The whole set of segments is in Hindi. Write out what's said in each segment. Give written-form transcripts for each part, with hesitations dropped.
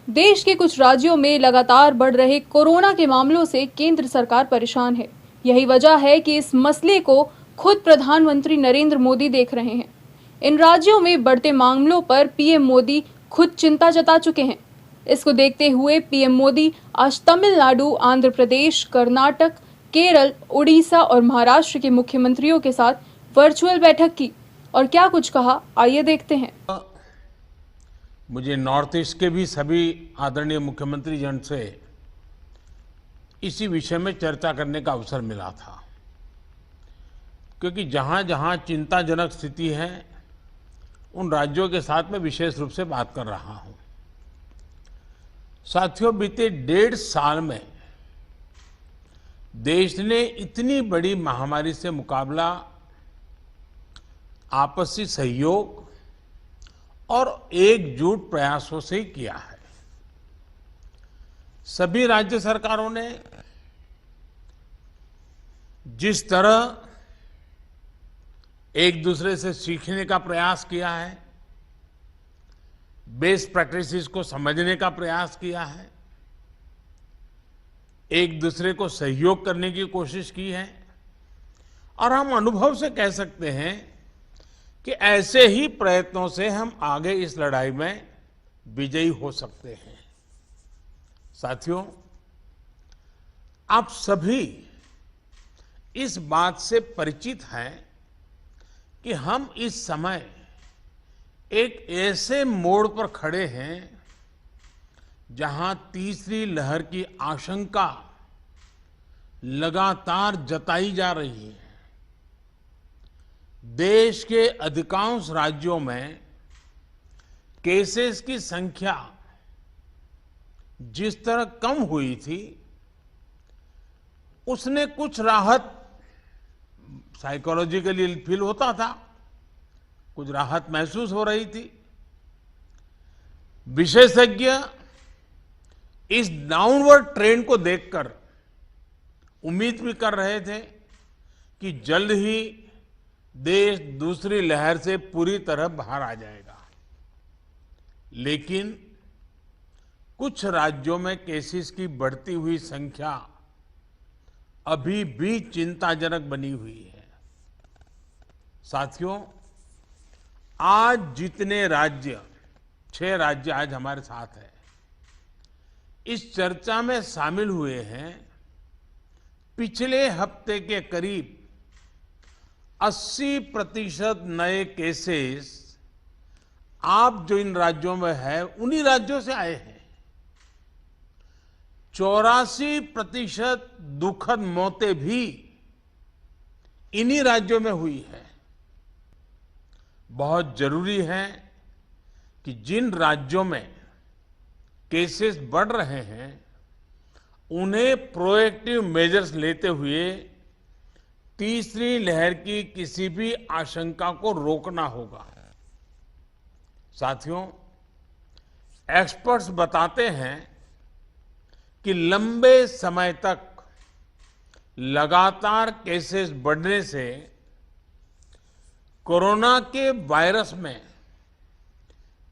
देश के कुछ राज्यों में लगातार बढ़ रहे कोरोना के मामलों से केंद्र सरकार परेशान है। यही वजह है कि इस मसले को खुद प्रधानमंत्री नरेंद्र मोदी देख रहे हैं। इन राज्यों में बढ़ते मामलों पर पीएम मोदी खुद चिंता जता चुके हैं। इसको देखते हुए पीएम मोदी आज तमिलनाडु, आंध्र प्रदेश, कर्नाटक, केरल, उड़ीसा और महाराष्ट्र के मुख्यमंत्रियों के साथ वर्चुअल बैठक की और क्या कुछ कहा, आइए देखते हैं। मुझे नॉर्थ ईस्ट के भी सभी आदरणीय मुख्यमंत्री जन से इसी विषय में चर्चा करने का अवसर मिला था, क्योंकि जहां जहां चिंताजनक स्थिति है उन राज्यों के साथ मैं विशेष रूप से बात कर रहा हूं। साथियों, बीते 1.5 साल में देश ने इतनी बड़ी महामारी से मुकाबला आपसी सहयोग और एकजुट प्रयासों से ही किया है। सभी राज्य सरकारों ने जिस तरह एक दूसरे से सीखने का प्रयास किया है, बेस्ट प्रैक्टिसेस को समझने का प्रयास किया है, एक दूसरे को सहयोग करने की कोशिश की है और हम अनुभव से कह सकते हैं कि ऐसे ही प्रयत्नों से हम आगे इस लड़ाई में विजयी हो सकते हैं। साथियों, आप सभी इस बात से परिचित हैं कि हम इस समय एक ऐसे मोड़ पर खड़े हैं जहां तीसरी लहर की आशंका लगातार जताई जा रही है। देश के अधिकांश राज्यों में केसेस की संख्या जिस तरह कम हुई थी, उसने कुछ राहत साइकोलॉजिकली फील होता था, कुछ राहत महसूस हो रही थी। विशेषज्ञ इस डाउनवर्ड ट्रेंड को देखकर उम्मीद भी कर रहे थे कि जल्द ही देश दूसरी लहर से पूरी तरह बाहर आ जाएगा, लेकिन कुछ राज्यों में केसेस की बढ़ती हुई संख्या अभी भी चिंताजनक बनी हुई है। साथियों, आज जितने राज्य, 6 राज्य आज हमारे साथ हैं, इस चर्चा में शामिल हुए हैं, पिछले हफ्ते के करीब 80% नए केसेस आप जो इन राज्यों में है उन्हीं राज्यों से आए हैं। 84% दुखद मौतें भी इन्हीं राज्यों में हुई है। बहुत जरूरी है कि जिन राज्यों में केसेस बढ़ रहे हैं उन्हें प्रोएक्टिव मेजर्स लेते हुए तीसरी लहर की किसी भी आशंका को रोकना होगा। साथियों, एक्सपर्ट्स बताते हैं कि लंबे समय तक लगातार केसेस बढ़ने से कोरोना के वायरस में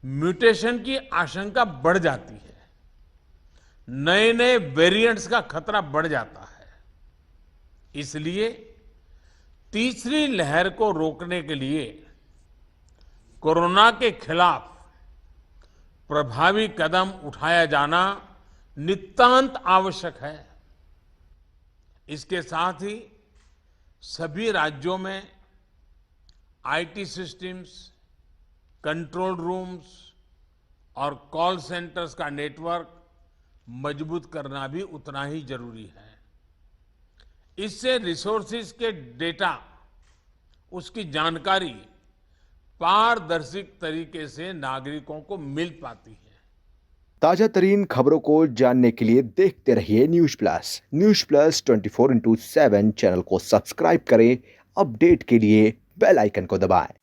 म्यूटेशन की आशंका बढ़ जाती है, नए नए वेरिएंट्स का खतरा बढ़ जाता है। इसलिए तीसरी लहर को रोकने के लिए कोरोना के खिलाफ प्रभावी कदम उठाया जाना नितांत आवश्यक है। इसके साथ ही सभी राज्यों में आईटी सिस्टम्स, कंट्रोल रूम्स और कॉल सेंटर्स का नेटवर्क मजबूत करना भी उतना ही जरूरी है। इससे रिसोर्सेज के डेटा, उसकी जानकारी पारदर्शी तरीके से नागरिकों को मिल पाती है। ताजा तरीन खबरों को जानने के लिए देखते रहिए न्यूज प्लस 24/7 चैनल को सब्सक्राइब करें। अपडेट के लिए बेल आइकन को दबाएं।